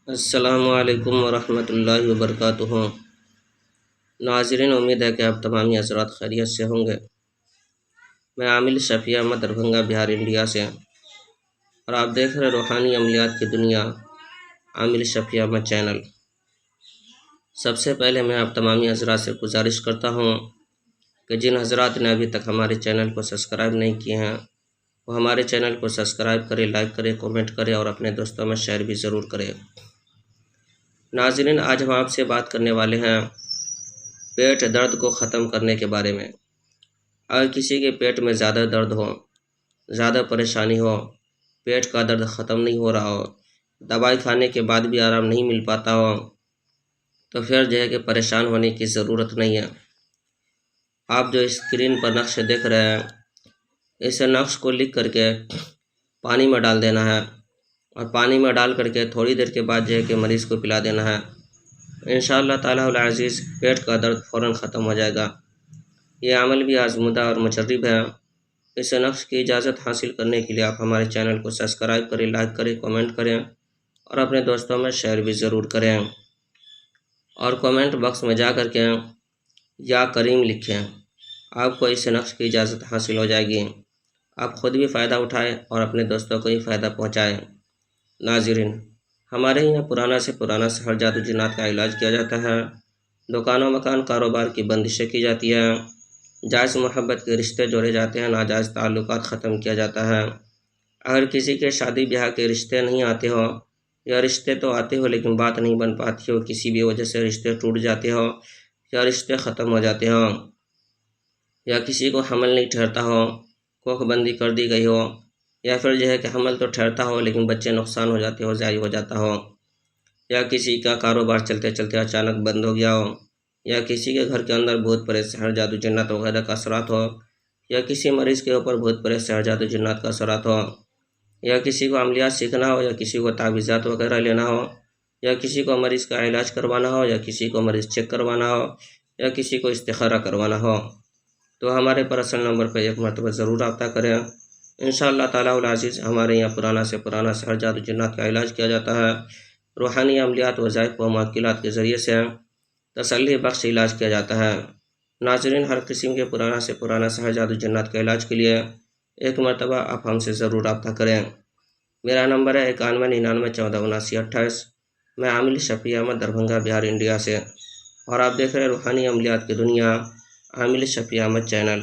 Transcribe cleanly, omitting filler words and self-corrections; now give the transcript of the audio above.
السلام علیکم ورحمۃ اللہ وبرکاتہ۔ ناظرین، امید ہے کہ آپ تمامی حضرات خیریت سے ہوں گے۔ میں عامل شفیع احمد، دربھنگہ، بہار، انڈیا سے، اور آپ دیکھ رہے روحانی عملیات کی دنیا، عامل شفیع احمد چینل۔ سب سے پہلے میں آپ تمامی حضرات سے گزارش کرتا ہوں کہ جن حضرات نے ابھی تک ہمارے چینل کو سبسکرائب نہیں کیے ہیں وہ ہمارے چینل کو سبسکرائب کرے، لائک کرے، کمنٹ کرے اور اپنے دوستوں میں شیئر بھی ضرور کرے۔ ناظرین، آج ہم آپ سے بات کرنے والے ہیں پیٹ درد کو ختم کرنے کے بارے میں۔ اگر کسی کے پیٹ میں زیادہ درد ہو، زیادہ پریشانی ہو، پیٹ کا درد ختم نہیں ہو رہا ہو، دوائی کھانے کے بعد بھی آرام نہیں مل پاتا ہو، تو پھر جو ہے کہ پریشان ہونے کی ضرورت نہیں ہے۔ آپ جو اسکرین پر نقش دیکھ رہے ہیں، اس نقش کو لکھ کر کے پانی میں ڈال دینا ہے، اور پانی میں ڈال کر کے تھوڑی دیر کے بعد جو ہے کہ مریض کو پلا دینا ہے۔ انشاءاللہ تعالیٰ العزیز پیٹ کا درد فوراً ختم ہو جائے گا۔ یہ عمل بھی آزمودہ اور مجرب ہے۔ اس نقش کی اجازت حاصل کرنے کے لیے آپ ہمارے چینل کو سبسکرائب کریں، لائک کریں، کمنٹ کریں اور اپنے دوستوں میں شیئر بھی ضرور کریں، اور کمنٹ باکس میں جا کر کے یا کریم لکھیں۔ آپ کو اس نقش کی اجازت حاصل ہو جائے گی۔ آپ خود بھی فائدہ اٹھائیں اور اپنے دوستوں کو بھی فائدہ پہنچائیں۔ ناظرین، ہمارے یہاں پرانا سے پرانا سحر جادو جنات کا علاج کیا جاتا ہے۔ دکانوں مکان کاروبار کی بندشیں کی جاتی ہیں، جائز محبت کے رشتے جوڑے جاتے ہیں، ناجائز تعلقات ختم کیا جاتا ہے۔ اگر کسی کے شادی بیاہ کے رشتے نہیں آتے ہو، یا رشتے تو آتے ہو لیکن بات نہیں بن پاتی ہو، کسی بھی وجہ سے رشتے ٹوٹ جاتے ہو یا رشتے ختم ہو جاتے ہو، یا کسی کو حمل نہیں ٹھہرتا ہو، کوکھ بندی کر دی گئی ہو، یا پھر جو ہے کہ حمل تو ٹھہرتا ہو لیکن بچے نقصان ہو جاتے ہو، ضائع ہو جاتا ہو، یا کسی کا کاروبار چلتے چلتے اچانک بند ہو گیا ہو، یا کسی کے گھر کے اندر بھوت پریت سحر جادو جنات وغیرہ کا اثرات ہو، یا کسی مریض کے اوپر بھوت پریت سحر جادو جنات کا اثرات ہو، یا کسی کو عملیات سیکھنا ہو، یا کسی کو تعویذات وغیرہ لینا ہو، یا کسی کو مریض کا علاج کروانا ہو، یا کسی کو مریض چیک کروانا ہو، یا کسی کو استخارہ کروانا ہو، تو ہمارے پرسنل نمبر پہ ایک مرتبہ ضرور رابطہ کریں۔ انشاءاللہ تعالیٰ العزیز ہمارے یہاں پرانا سے پرانا سحر جادو جنات کا علاج کیا جاتا ہے۔ روحانی عملیات، وظائف و معقلات کے ذریعے سے تسلی بخش علاج کیا جاتا ہے۔ ناظرین، ہر قسم کے پرانا سے پرانا سحر جادو جنات کے علاج کے لیے ایک مرتبہ آپ ہم سے ضرور رابطہ کریں۔ میرا نمبر ہے 9199147928۔ میں عامل شفیع احمد، دربھنگہ، بہار، انڈیا سے، اور آپ دیکھ رہے روحانی عملیات کی دنیا، عامل شفیع احمد چینل۔